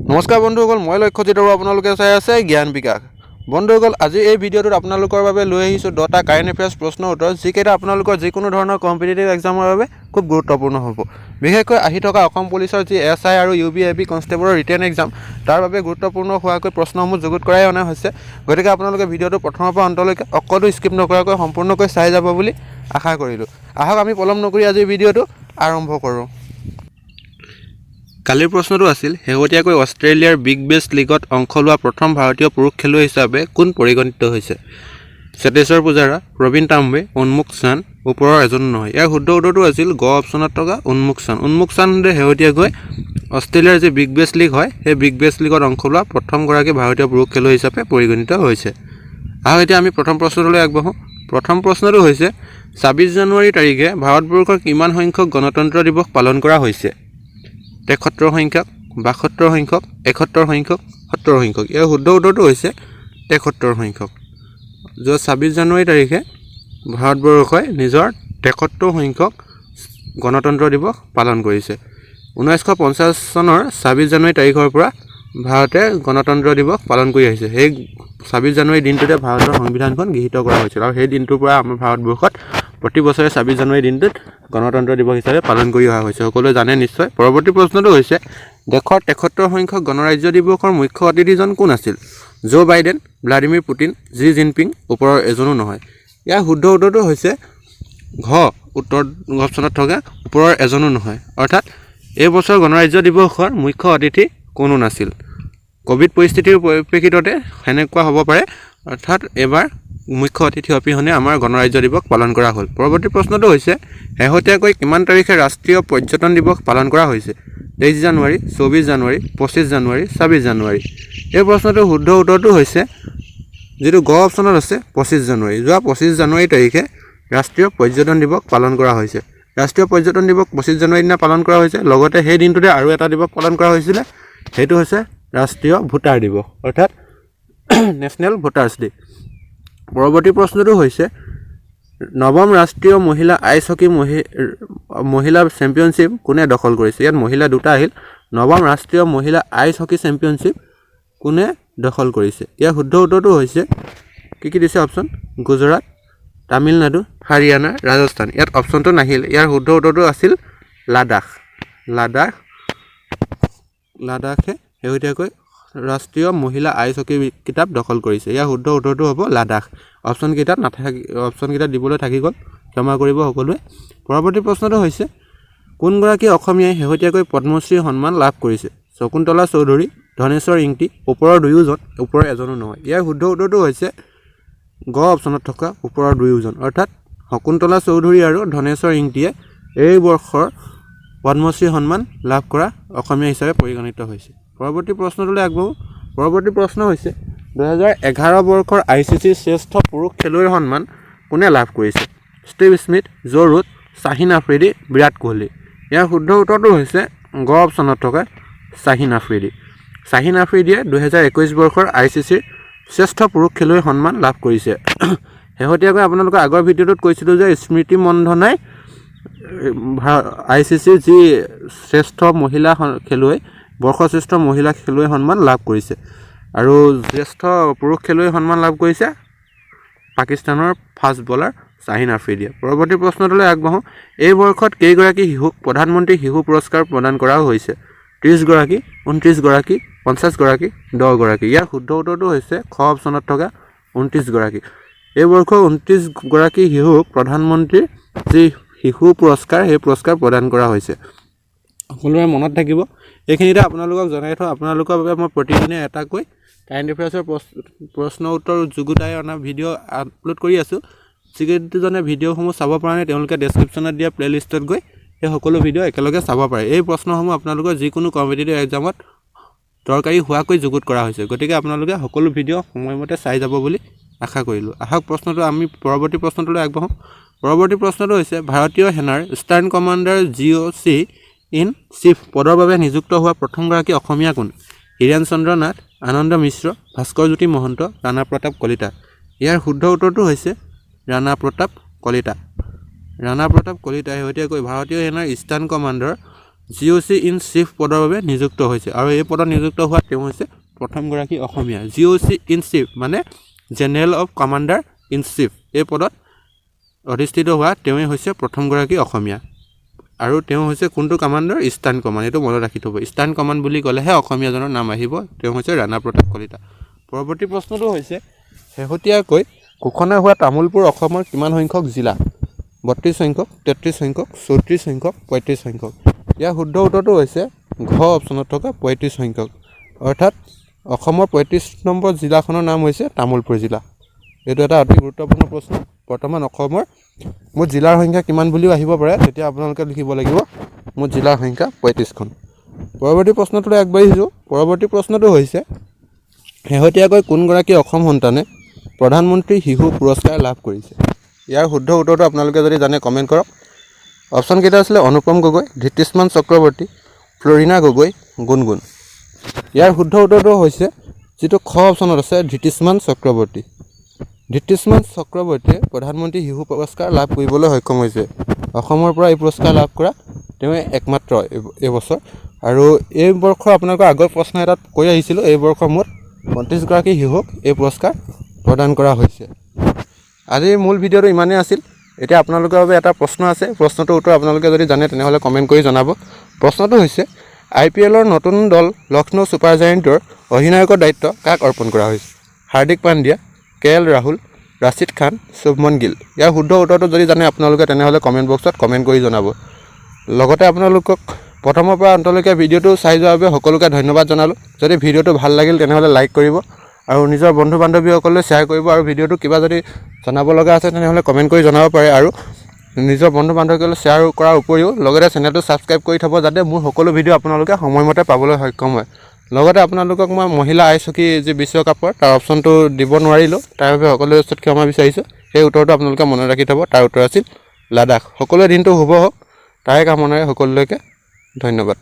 নমস্কাৰ বন্ধুসকল, মই লক্ষ্যজিত আৰু আপোনালোকে চাই আছে জ্ঞান বিকাশ। বন্ধুসকল, আজি এই ভিডিঅ'টোত আপোনালোকৰ বাবে লৈ আহিছোঁ 10টা কাৰেণ্ট এফেয়াৰ্ছ প্ৰশ্নৰ উত্তৰ, যিকেইটা আপোনালোকৰ যিকোনো ধৰণৰ কম্পিটিটিভ এক্সামৰ বাবে খুব গুৰুত্বপূৰ্ণ হ'ব। বিশেষকৈ আহি থকা অসম পুলিচৰ যি SI আৰু UBAP কনষ্টেবলৰ ৰিটেন এক্সাম, তাৰ বাবে গুৰুত্বপূৰ্ণ হোৱাকৈ প্ৰশ্নসমূহ যুগুত কৰাই অনা হৈছে। গতিকে আপোনালোকে ভিডিঅ'টো প্ৰথমৰ পৰা অন্তলৈকে অকলো স্কিপ নকৰাকৈ সম্পূৰ্ণকৈ চাই যাব বুলি আশা কৰিলোঁ। আহক আমি পলম নকৰি আজি ভিডিঅ'টো আৰম্ভ কৰোঁ। কালিৰ প্ৰশ্নটো আছিল, শেহতীয়াকৈ অষ্ট্ৰেলিয়াৰ বিগ বেছ লীগত অংশ লোৱা প্ৰথম ভাৰতীয় পুৰুষ খেলুৱৈ হিচাপে কোন পৰিগণিত হৈছে? চেতেশ্বৰ পূজাৰা, প্ৰবীণ তাম্বে, উন্মুক চান, ওপৰৰ এজনো নহয়। ইয়াৰ শুদ্ধ উত্তৰটো আছিল গ অপশ্যনত থকা উন্মুক চান। উন্মুক চান শেহতীয়াকৈ অষ্ট্ৰেলিয়াৰ যি বিগ বেছ লীগ হয়, সেই বিগ বেছ লীগত অংশ লোৱা প্ৰথমগৰাকী ভাৰতীয় পুৰুষ খেলুৱৈ হিচাপে পৰিগণিত হৈছে। আহক এতিয়া আমি প্ৰথম প্ৰশ্নটোলৈ আগবাঢ়োঁ। প্ৰথম প্ৰশ্নটো হৈছে, 26 জানুৱাৰী তাৰিখে ভাৰতবৰ্ষৰ কিমান সংখ্যক গণতন্ত্ৰ দিৱস পালন কৰা হৈছে? 73 সংখ্যক, 72 সংখ্যক, 71 সংখ্যক, 70 সংখ্যক। ইয়াৰ শুদ্ধ উত্তৰটো হৈছে 73 সংখ্যক। যোৱা 26 জানুৱাৰী তাৰিখে ভাৰতবৰ্ষই নিজৰ 73 সংখ্যক গণতন্ত্ৰ দিৱস পালন কৰিছে। 1950 চনৰ 26 জানুৱাৰী তাৰিখৰ পৰা ভাৰতে গণতন্ত্ৰ দিৱস পালন কৰি আহিছে। সেই 26 জানুৱাৰী দিনটোতে ভাৰতৰ সংবিধানখন গৃহীত কৰা হৈছিল আৰু সেই দিনটোৰ পৰা আমাৰ ভাৰতবৰ্ষত প্ৰতি বছৰে 26 জানুৱাৰী দিনটোত গণতন্ত্ৰ দিৱস হিচাপে পালন কৰি অহা হৈছে। সকলোৱে জানে নিশ্চয়। পৰৱৰ্তী প্ৰশ্নটো হৈছে, দেশৰ 73 সংখ্যক গণৰাজ্য দিৱসৰ মুখ্য অতিথিজন কোন আছিল? Joe Biden, Vladimir Putin, Xi Jinping, ওপৰৰ এজনো নহয়। ইয়াৰ শুদ্ধ উত্তৰটো হৈছে ঘ উত্তৰ অপশ্যনত থকা ওপৰৰ এজনো নহয়। অৰ্থাৎ এই বছৰ গণৰাজ্য দিৱসৰ মুখ্য অতিথি কোনো নাছিল। ক'ভিড পৰিস্থিতিৰ পৰিপ্ৰেক্ষিততে সেনেকুৱা হ'ব পাৰে, অৰ্থাৎ এইবাৰ মুখ্য অতিথি অবিহনে আমাৰ গণৰাজ্য দিৱস পালন কৰা হ'ল। পৰৱৰ্তী প্ৰশ্নটো হৈছে, শেহতীয়াকৈ কিমান তাৰিখে ৰাষ্ট্ৰীয় পৰ্যটন দিৱস পালন কৰা হৈছে? 23 জানুৱাৰী, 24 জানুৱাৰী, 25 জানুৱাৰী, 26 জানুৱাৰী। এই প্ৰশ্নটোৰ শুদ্ধ উত্তৰটো হৈছে যিটো গ অপশ্যনত আছে 25 জানুৱাৰী। যোৱা 25 জানুৱাৰী তাৰিখে ৰাষ্ট্ৰীয় পৰ্যটন দিৱস পালন কৰা হৈছে। ৰাষ্ট্ৰীয় পৰ্যটন দিৱস 25 জানুৱাৰীৰ দিনা পালন কৰা হৈছে। লগতে সেই দিনটোতে আৰু এটা দিৱস পালন কৰা হৈছিলে, সেইটো হৈছে ৰাষ্ট্ৰীয় ভোটাৰ দিৱস, অৰ্থাৎ নেশ্যনেল ভোটাৰ্ছ ডে। পৰৱৰ্তী প্ৰশ্নটো হৈছে, নৱম ৰাষ্ট্ৰীয় মহিলা আইচ হকী মহিলা চেম্পিয়নশ্বিপ কোনে দখল কৰিছে? ইয়াত মহিলা দুটা আহিল। নৱম ৰাষ্ট্ৰীয় মহিলা আইচ হকী চেম্পিয়নশ্বিপ কোনে দখল কৰিছে? ইয়াৰ শুদ্ধ উত্তৰটো হৈছে কি দিছে অপশ্যন? গুজৰাট, তামিলনাডু, হাৰিয়ানা, ৰাজস্থান। ইয়াত অপশ্যনটো নাহিল। ইয়াৰ শুদ্ধ উত্তৰটো আছিল লাডাখ। লাডাখে শেহতীয়াকৈ ৰাষ্ট্ৰীয় মহিলা আইচ হকী কিতাপ দখল কৰিছে। ইয়াৰ শুদ্ধ উত্তৰটো হ'ব লাডাখ। অপশ্যনকেইটা দিবলৈ থাকি গ'ল, ক্ষমা কৰিব সকলোৱে। পৰৱৰ্তী প্ৰশ্নটো হৈছে, কোনগৰাকী অসমীয়াই শেহতীয়াকৈ পদ্মশ্ৰী সন্মান লাভ কৰিছে? শকুন্তলা চৌধুৰী, ধনেশ্বৰ ইংতি, ওপৰৰ দুয়োজন, ওপৰৰ এজনো নহয়। ইয়াৰ শুদ্ধ উত্তৰটো হৈছে গ অপশ্যনত থকা ওপৰৰ দুয়োজন, অৰ্থাৎ শকুন্তলা চৌধুৰী আৰু ধনেশ্বৰ ইংতিয়ে এই বৰ্ষৰ পদ্মশ্ৰী সন্মান লাভ কৰা অসমীয়া হিচাপে পৰিগণিত হৈছে। পৰৱৰ্তী প্ৰশ্নটোলৈ আগবাঢ়োঁ। পৰৱৰ্তী প্ৰশ্ন হৈছে, 2011 বৰ্ষৰ ICC শ্ৰেষ্ঠ পুৰুষ খেলুৱৈৰ সন্মান কোনে লাভ কৰিছে? Steve Smith, Joe Root, Shaheen Afridi, Virat Kohli. ইয়াৰ শুদ্ধ উত্তৰটো হৈছে গ অপশ্যনত থকা শ্বাহিন আফ্ৰিদি। শ্বাহিন আফ্ৰিদিয়ে 2021 বৰ্ষৰ ICCৰ শ্ৰেষ্ঠ পুৰুষ খেলুৱৈৰ সন্মান লাভ কৰিছে। শেহতীয়াকৈ আপোনালোকৰ আগৰ ভিডিঅ'টোত কৈছিলোঁ যে স্মৃতি মন্ধনাই ICCৰ যি শ্ৰেষ্ঠ মহিলা খেলুৱৈ, বৰ্ষশ্ৰেষ্ঠ মহিলা খেলুৱৈ সন্মান লাভ কৰিছে। আৰু জ্যেষ্ঠ পুৰুষ খেলুৱৈ সন্মান লাভ কৰিছে পাকিস্তানৰ ফাষ্ট বলাৰ শ্বাহিন আফ্ৰিদিয়ে। পৰৱৰ্তী প্ৰশ্নটোলৈ আগবাঢ়োঁ। এই বৰ্ষত কেইগৰাকী শিশুক প্ৰধানমন্ত্ৰী শিশু পুৰস্কাৰ প্ৰদান কৰা হৈছে? 30 গৰাকী, 29 গৰাকী, 50 গৰাকী, 10 গৰাকী। ইয়াৰ শুদ্ধ উত্তৰটো হৈছে খ অপশ্যনত থকা 29 গৰাকী। এই বৰ্ষৰ 29 গৰাকী শিশুক প্ৰধানমন্ত্ৰীৰ যি শিশু পুৰস্কাৰ, সেই পুৰস্কাৰ প্ৰদান কৰা হৈছে। সকলোৰে মনত থাকিব। এইখিনিতে আপোনালোকক জনাই থওঁ, আপোনালোকৰ বাবে মই প্ৰতিদিনে এটাকৈ কাৰেণ্ট এফেয়াৰ্ছৰ প্ৰশ্ন উত্তৰ যুগুতাই অনা ভিডিঅ' আপলোড কৰি আছোঁ। যিকেইজনে ভিডিঅ'সমূহ চাব পৰা নাই, তেওঁলোকে ডেছক্ৰিপশ্যনত দিয়া প্লে'লিষ্টত গৈ সেই সকলো ভিডিঅ' একেলগে চাব পাৰে। এই প্ৰশ্নসমূহ আপোনালোকৰ যিকোনো কম্পিটিটিভ এক্সামত দৰকাৰী হোৱাকৈ যুগুত কৰা হৈছে। গতিকে আপোনালোকে সকলো ভিডিঅ' সময়মতে চাই যাব বুলি আশা কৰিলোঁ। আহক পৰৱৰ্তী প্ৰশ্নটোলৈ আগবাঢ়োঁ। পৰৱৰ্তী প্ৰশ্নটো হৈছে, ভাৰতীয় সেনাৰ eastern commander GOC in chief পদৰ বাবে নিযুক্ত হোৱা প্ৰথমগৰাকী অসমীয়া কোন? হীৰেন চন্দ্ৰ নাথ, আনন্দ মিশ্ৰ, ভাস্কৰজ্যোতি মহন্ত, ৰাণা প্ৰতাপ কলিতা। ইয়াৰ শুদ্ধ উত্তৰটো হৈছে ৰাণা প্ৰতাপ কলিতা। শেহতীয়াকৈ ভাৰতীয় সেনাৰ eastern commander GOC in chief পদৰ বাবে নিযুক্ত হৈছে আৰু এই পদত নিযুক্ত হোৱা তেওঁ হৈছে প্ৰথমগৰাকী অসমীয়া। GOC ইন চিফ মানে general of commander in chief, এই পদত অধিষ্ঠিত হোৱা তেওঁৱেই হৈছে প্ৰথমগৰাকী অসমীয়া। আৰু তেওঁ হৈছে কোনটো কমাণ্ডাৰ? Eastern command. এইটো মনত ৰাখি থ'ব। ইষ্টাৰ্ণ কমাণ্ড বুলি ক'লেহে অসমীয়াজনৰ নাম আহিব। তেওঁ হৈছে ৰাণা প্ৰতাপ কলিতা। পৰৱৰ্তী প্ৰশ্নটো হৈছে শেহতীয়াকৈ ঘোষণা হোৱা তামোলপুৰ অসমৰ কিমান সংখ্যক জিলা? 32 সংখ্যক, 33 সংখ্যক, 34 সংখ্যক, 35 সংখ্যক। ইয়াৰ শুদ্ধ উত্তৰটো হৈছে ঘ অপশ্যনত থকা 35 সংখ্যক। অৰ্থাৎ অসমৰ 35 নম্বৰ জিলাখনৰ নাম হৈছে তামোলপুৰ জিলা। এইটো এটা অতি গুৰুত্বপূৰ্ণ প্ৰশ্ন। বৰ্তমান অসমৰ মুঠ জিলাৰ সংখ্যা কিমান বুলিও আহিব পাৰে, তেতিয়া আপোনালোকে লিখিব লাগিব মুঠ জিলাৰ সংখ্যা 35খন। পৰৱৰ্তী প্ৰশ্নটোলৈ আগবাঢ়িছোঁ। পৰৱৰ্তী প্ৰশ্নটো হৈছে শেহতীয়াকৈ কোনগৰাকী অসম সন্তানে প্ৰধানমন্ত্ৰী শিশু পুৰস্কাৰ লাভ কৰিছে? ইয়াৰ শুদ্ধ উত্তৰটো আপোনালোকে যদি জানে কমেণ্ট কৰক। অপশ্যনকেইটা আছিলে অনুপম গগৈ, ধৃতিষ্মান চক্ৰৱৰ্তী, ফ্লৰিনা গগৈ, গুণগুণ। ইয়াৰ শুদ্ধ উত্তৰটো হৈছে যিটো খ অপশ্যনত আছে ধৃতিষ্মান চক্ৰৱৰ্তী। ধৃতিষ্মান চক্ৰৱৰ্তীয়ে প্ৰধানমন্ত্ৰী শিশু পুৰস্কাৰ লাভ কৰিবলৈ সক্ষম হৈছে। অসমৰ পৰা এই পুৰস্কাৰ লাভ কৰা তেওঁৱে একমাত্ৰ এইবছৰ। আৰু এই বৰ্ষৰ আপোনালোকৰ আগৰ প্ৰশ্ন এটাত কৈ আহিছিলোঁ, এই বৰ্ষৰ মুঠ 29গৰাকী শিশুক এই পুৰস্কাৰ প্ৰদান কৰা হৈছে। আজিৰ মূল ভিডিঅ'টো ইমানেই আছিল। এতিয়া আপোনালোকৰ বাবে এটা প্ৰশ্ন আছে। প্ৰশ্নটোৰ উত্তৰ আপোনালোকে যদি জানে তেনেহ'লে কমেণ্ট কৰি জনাব। প্ৰশ্নটো হৈছে IPLৰ নতুন দল লক্ষ্ণৌ ছুপাৰ জায়েণ্টৰ অধিনায়কৰ দায়িত্ব কাক অৰ্পণ কৰা হৈছে? হাৰ্দিক পাণ্ডিয়া, KL ৰাহুল, ৰাছিদ খান, শুভমন গিল। ইয়াৰ শুদ্ধ উত্তৰটো যদি জানে আপোনালোকে তেনেহ'লে কমেণ্ট বক্সত কমেণ্ট কৰি জনাব। লগতে আপোনালোকক প্ৰথমৰ পৰা অন্তলৈকে ভিডিঅ'টো চাই যোৱাৰ বাবে সকলোকে ধন্যবাদ জনালোঁ। যদি ভিডিঅ'টো ভাল লাগিল তেনেহ'লে লাইক কৰিব আৰু নিজৰ বন্ধু বান্ধৱীসকললৈ শ্বেয়াৰ কৰিব। আৰু ভিডিঅ'টো কিবা যদি জনাব লগা আছে তেনেহ'লে কমেণ্ট কৰি জনাব পাৰে। আৰু নিজৰ বন্ধু বান্ধৱীসকললৈ শ্বেয়াৰ কৰাৰ উপৰিও লগতে চেনেলটো ছাবস্ক্ৰাইব কৰি থ'ব, যাতে মোৰ সকলো ভিডিঅ' আপোনালোকে সময়মতে পাবলৈ সক্ষম হয়। লগতে আপোনালোকক মই মহিলা আইচ হকী যি বিশ্বকাপৰ তাৰ অপশ্যনটো দিব নোৱাৰিলোঁ, তাৰ বাবে সকলোৰে ওচৰত ক্ষমা বিচাৰিছোঁ। সেই উত্তৰটো আপোনালোকে মনত ৰাখি থ'ব। তাৰ উত্তৰ আছিল লাডাখ। সকলোৰে দিনটো শুভ হওক, তাৰে কামনাৰে সকলোলৈকে ধন্যবাদ।